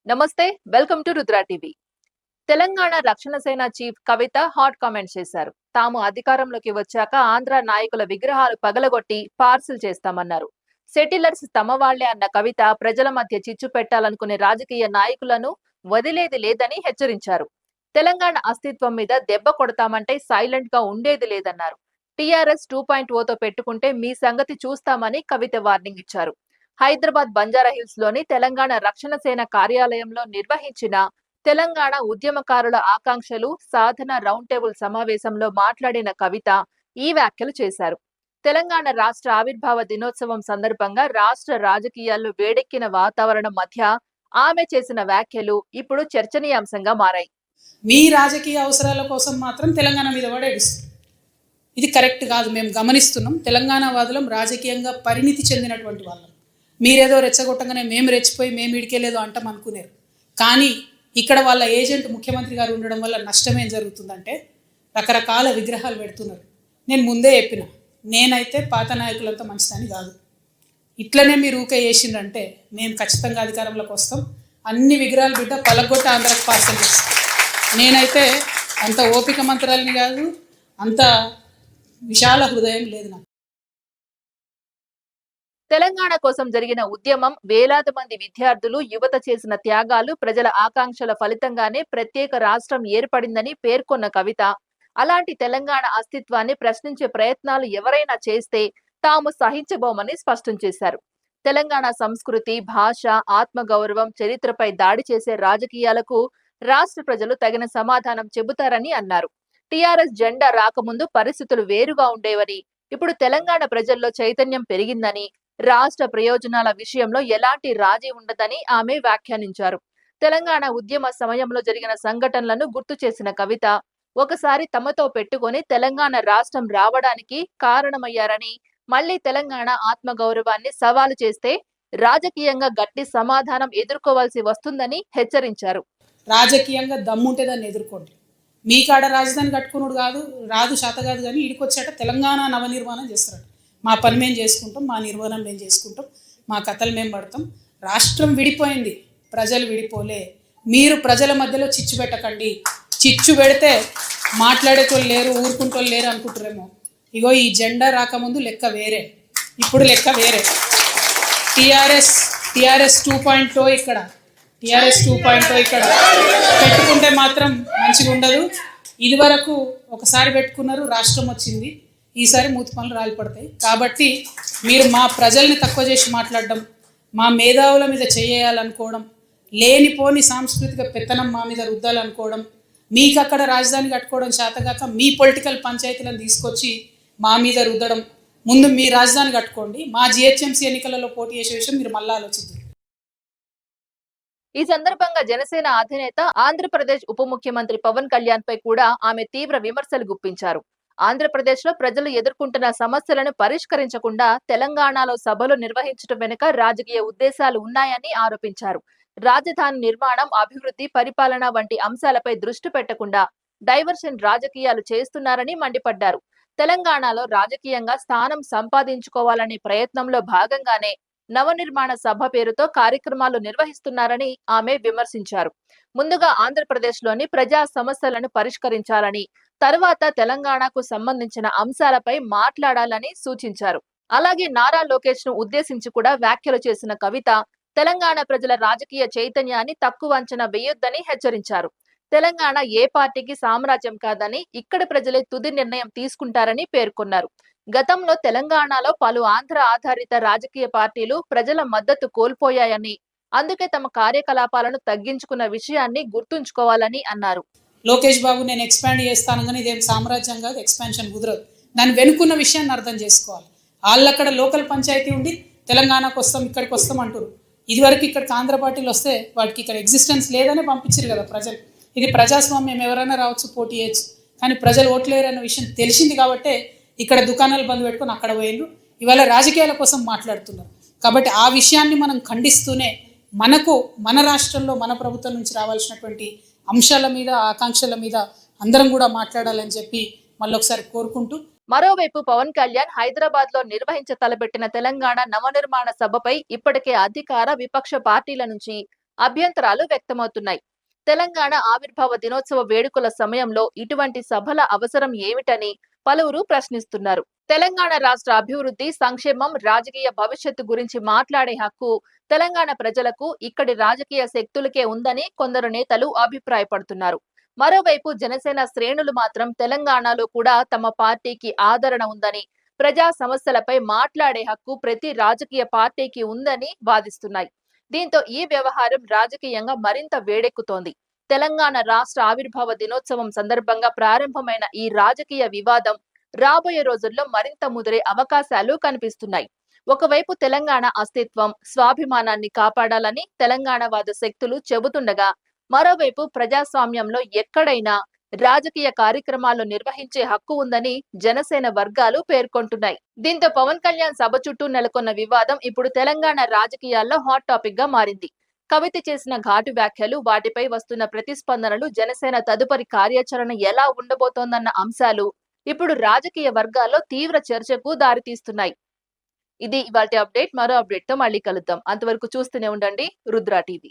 నమస్తే. Welcome to Rudra TV. Telangana రక్షణ సేన చీఫ్ కవిత హాట్ కామెంట్స్ చేశారు. తాము అధికారంలోకి వచ్చాక ఆంధ్ర నాయకుల విగ్రహాలు పగలగొట్టి పార్సిల్ చేస్తామన్నారు. సెటిలర్స్ తమ వాళ్లే అన్న కవిత ప్రజల మధ్య చిచ్చు పెట్టాలనుకునే రాజకీయ నాయకులను వదిలేది లేదని హెచ్చరించారు. తెలంగాణ అస్తిత్వం మీద దెబ్బ కొడతామంటే సైలెంట్ గా ఉండేది లేదన్నారు. టీఆర్ఎస్ 2.0తో పెట్టుకుంటే మీ సంగతి చూస్తామని కవిత వార్నింగ్ ఇచ్చారు. హైదరాబాద్ బంజారాహిల్స్ లోని తెలంగాణ రక్షణ సేన కార్యాలయంలో నిర్వహించిన తెలంగాణ ఉద్యమకారుల ఆకాంక్షలు సాధన రౌండ్ టేబుల్ సమావేశంలో మాట్లాడిన కవిత ఈ వ్యాఖ్యలు చేశారు. తెలంగాణ రాష్ట్ర ఆవిర్భావ దినోత్సవం సందర్భంగా రాష్ట్ర రాజకీయాల్లో వేడెక్కిన వాతావరణం మధ్య ఆమె చేసిన వ్యాఖ్యలు ఇప్పుడు చర్చనీయాంశంగా మారాయి. మీ రాజకీయ అవసరాల కోసం మాత్రం తెలంగాణ మీద పడేస్తారు. ఇది కరెక్ట్ కాదు. మేము గమనిస్తున్నాం. తెలంగాణ వాదులం రాజకీయంగా పరిణితి చెందినటువంటి వాళ్ళం. మీరేదో రెచ్చగొట్టగానే మేము రెచ్చిపోయి మేము ఇడికేలేదో అంటాం అనుకునేరు. కానీ ఇక్కడ వాళ్ళ ఏజెంట్ ముఖ్యమంత్రి గారు ఉండడం వల్ల నష్టం ఏం జరుగుతుందంటే రకరకాల విగ్రహాలు పెడుతున్నారు. నేను ముందే చెప్పిన, నేనైతే పాత నాయకులంతా మంచిదని కాదు. ఇట్లనే మీరు ఊకే చేసిండ్రంటే మేము ఖచ్చితంగా అధికారంలోకి వస్తాం. అన్ని విగ్రహాలు బిడ్డ పలగొట్ట ఆంధ్రాకి పార్సల్ చేస్తాం. నేనైతే అంత ఓపిక మంత్రాలని కాదు, అంత విశాల హృదయం లేదు నాకు. తెలంగాణ కోసం జరిగిన ఉద్యమం, వేలాది మంది విద్యార్థులు, యువత చేసిన త్యాగాలు, ప్రజల ఆకాంక్షల ఫలితంగానే ప్రత్యేక రాష్ట్రం ఏర్పడిందని పేర్కొన్న కవిత, అలాంటి తెలంగాణ అస్తిత్వాన్ని ప్రశ్నించే ప్రయత్నాలు ఎవరైనా చేస్తే తాము సహించబోమని స్పష్టం చేశారు. తెలంగాణ సంస్కృతి, భాష, ఆత్మగౌరవం, చరిత్రపై దాడి చేసే రాజకీయాలకు రాష్ట్ర ప్రజలు తగిన సమాధానం చెబుతారని అన్నారు. టీఆర్ఎస్ జెండా రాకముందు పరిస్థితులు వేరుగా ఉండేవని, ఇప్పుడు తెలంగాణ ప్రజల్లో చైతన్యం పెరిగిందని, రాష్ట్ర ప్రయోజనాల విషయంలో ఎలాంటి రాజీ ఉండదని ఆమె వ్యాఖ్యానించారు. తెలంగాణ ఉద్యమ సమయంలో జరిగిన సంఘటనలను గుర్తు చేసిన కవిత, ఒకసారి తమతో పెట్టుకొని తెలంగాణ రాష్ట్రం రావడానికి కారణమయ్యారని, మళ్లీ తెలంగాణ ఆత్మగౌరవాన్ని సవాలు చేస్తే రాజకీయంగా గట్టి సమాధానం ఎదుర్కోవాల్సి వస్తుందని హెచ్చరించారు. రాజకీయంగా దమ్ముంటే దాన్ని ఎదుర్కోండి. మీ కాడ రాజధాని కట్టుకున్నాడు కాదు, రాదు శాత కాదు, కానీ ఇడికొచ్చాక తెలంగాణ నవనిర్మాణం చేస్తాడు. మా పని మేము చేసుకుంటాం, మా నిర్మాణం మేము చేసుకుంటాం, మా కథలు మేము పడతాం. రాష్ట్రం విడిపోయింది, ప్రజలు విడిపోలే. మీరు ప్రజల మధ్యలో చిచ్చు పెట్టకండి. చిచ్చు పెడితే మాట్లాడేటోళ్ళు లేరు, ఊరుకుంటోళ్ళు లేరు అనుకుంటారేమో. ఇగో ఈ జెండా రాకముందు లెక్క వేరే, ఇప్పుడు లెక్క వేరే. టీఆర్ఎస్ 2.0 ఇక్కడ, టీఆర్ఎస్ 2.0 ఇక్కడ పెట్టుకుంటే మాత్రం మంచిగా ఉండదు. ఇది వరకు ఒకసారి పెట్టుకున్నారు, రాష్ట్రం వచ్చింది. ఈసారి మూతి పనులు రాలిపడతాయి. కాబట్టి మీరు మా ప్రజల్ని తక్కువ చేసి మాట్లాడడం, మా మేధావుల మీద చేయాలనుకోవడం, లేనిపోని సాంస్కృతిక పెత్తనం మా మీద రుద్దాలనుకోవడం, మీకు అక్కడ రాజధాని కట్టుకోవడం చేతగాక మీ పొలిటికల్ పంచాయతీలను తీసుకొచ్చి మా మీద రుద్దడం. ముందు మీ రాజధాని కట్టుకోండి, మా జిహెచ్ఎంసీ ఎన్నికలలో పోటీ చేసే విషయం మీరు మళ్ళీ ఆలోచిద్దాం. ఈ సందర్భంగా జనసేన అధినేత, ఆంధ్రప్రదేశ్ ఉప ముఖ్యమంత్రి పవన్ కళ్యాణ్ పై కూడా ఆమె తీవ్ర విమర్శలు గుప్పించారు. ఆంధ్రప్రదేశ్ లో ప్రజలు ఎదుర్కొంటున్న సమస్యలను పరిష్కరించకుండా తెలంగాణలో సభలు నిర్వహించడం వెనుక రాజకీయ ఉద్దేశాలు ఉన్నాయని ఆరోపించారు. రాజధాని నిర్మాణం, అభివృద్ధి, పరిపాలన వంటి అంశాలపై దృష్టి పెట్టకుండా డైవర్షన్ రాజకీయాలు చేస్తున్నారని మండిపడ్డారు. తెలంగాణలో రాజకీయంగా స్థానం సంపాదించుకోవాలనే ప్రయత్నంలో భాగంగానే నవనిర్మాణ సభ పేరుతో కార్యక్రమాలు నిర్వహిస్తున్నారని ఆమె విమర్శించారు. ముందుగా ఆంధ్రప్రదేశ్ లోని ప్రజా సమస్యలను పరిష్కరించాలని, తర్వాత తెలంగాణకు సంబంధించిన అంశాలపై మాట్లాడాలని సూచించారు. అలాగే నారా లోకేష్ ను ఉద్దేశించి కూడా వ్యాఖ్యలు చేసిన కవిత, తెలంగాణ ప్రజల రాజకీయ చైతన్యాన్ని తక్కువ అంచనా వేయొద్దని హెచ్చరించారు. తెలంగాణ ఏ పార్టీకి సామ్రాజ్యం కాదని, ఇక్కడి ప్రజలే తుది నిర్ణయం తీసుకుంటారని పేర్కొన్నారు. గతంలో తెలంగాణలో పలు ఆంధ్ర ఆధారిత రాజకీయ పార్టీలు ప్రజల మద్దతు కోల్పోయాయని, అందుకే తమ కార్యకలాపాలను తగ్గించుకున్న విషయాన్ని గుర్తుంచుకోవాలని అన్నారు. లోకేష్ బాబు నేను ఎక్స్పాండ్ చేస్తాను కానీ ఇదేం సామ్రాజ్యం కాదు, ఎక్స్పాన్షన్ కుదరదు. దాన్ని వెనుకున్న విషయాన్ని అర్థం చేసుకోవాలి. వాళ్ళు అక్కడ లోకల్ పంచాయతీ ఉండి తెలంగాణకు వస్తాం, ఇక్కడికి వస్తాం అంటారు. ఇదివరకు ఇక్కడికి ఆంధ్ర పార్టీలు వస్తే వాటికి ఇక్కడ ఎగ్జిస్టెన్స్ లేదనే పంపించారు కదా ప్రజలు. ఇది ప్రజాస్వామ్యం, ఎవరైనా రావచ్చు, పోటీ చేయొచ్చు. కానీ ప్రజలు ఓట్లేరన్న విషయం తెలిసింది కాబట్టే ఇక్కడ దుకాణాలు బంద్ పెట్టుకొని అక్కడ పోయిండ్రు. ఇవాళ రాజకీయాల కోసం మాట్లాడుతున్నారు. కాబట్టి ఆ విషయాన్ని మనం ఖండిస్తూనే మన రాష్ట్రంలో మన ప్రభుత్వం నుంచి రావాల్సినటువంటి అంశాల మీద, ఆకాంక్షల మీద అందరం కూడా మాట్లాడాలని చెప్పి మళ్ళొకసారి కోరుకుంటూ, మరోవైపు పవన్ కళ్యాణ్ హైదరాబాద్ లో నిర్వహించ తలపెట్టిన తెలంగాణ నవనిర్మాణ సభపై ఇప్పటికే అధికార, విపక్ష పార్టీల నుంచి అభ్యంతరాలు వ్యక్తమవుతున్నాయి. తెలంగాణ ఆవిర్భావ దినోత్సవ వేడుకల సమయంలో ఇటువంటి సభల అవసరం ఏమిటని పలువురు ప్రశ్నిస్తున్నారు. తెలంగాణ రాష్ట్ర అభివృద్ధి, సంక్షేమం, రాజకీయ భవిష్యత్తు గురించి మాట్లాడే హక్కు తెలంగాణ ప్రజలకు, ఇక్కడి రాజకీయ శక్తులకే ఉందని కొందరు నేతలు అభిప్రాయపడుతున్నారు. మరోవైపు జనసేన శ్రేణులు మాత్రం తెలంగాణలో కూడా తమ పార్టీకి ఆదరణ ఉందని, ప్రజా సమస్యలపై మాట్లాడే హక్కు ప్రతి రాజకీయ పార్టీకి ఉందని వాదిస్తున్నాయి. దీంతో ఈ వ్యవహారం రాజకీయంగా మరింత వేడెక్కుతోంది. తెలంగాణ రాష్ట్ర ఆవిర్భావ దినోత్సవం సందర్భంగా ప్రారంభమైన ఈ రాజకీయ వివాదం రాబోయే రోజుల్లో మరింత ముదిరే అవకాశాలు కనిపిస్తున్నాయి. ఒకవైపు తెలంగాణ అస్తిత్వం, స్వాభిమానాన్ని కాపాడాలని తెలంగాణవాద శక్తులు చెబుతుండగా, మరోవైపు ప్రజాస్వామ్యంలో ఎక్కడైనా రాజకీయ కార్యక్రమాలు నిర్వహించే హక్కు ఉందని జనసేన వర్గాలు పేర్కొంటున్నాయి. దీంతో పవన్ కళ్యాణ్ సభ చుట్టూ నెలకొన్న వివాదం ఇప్పుడు తెలంగాణ రాజకీయాల్లో హాట్ టాపిక్ గా మారింది. కవిత చేసిన ఘాటు వ్యాఖ్యలు, వాటిపై వస్తున్న ప్రతిస్పందనలు, జనసేన తదుపరి కార్యాచరణ ఎలా ఉండబోతోందన్న అంశాలు ఇప్పుడు రాజకీయ వర్గాల్లో తీవ్ర చర్చకు దారితీస్తున్నాయి. ఇది ఇవాల్టి అప్డేట్. మరో అప్డేట్ తో మళ్ళీ కలుద్దాం. అంతవరకు చూస్తూనే ఉండండి రుద్ర టీవీ.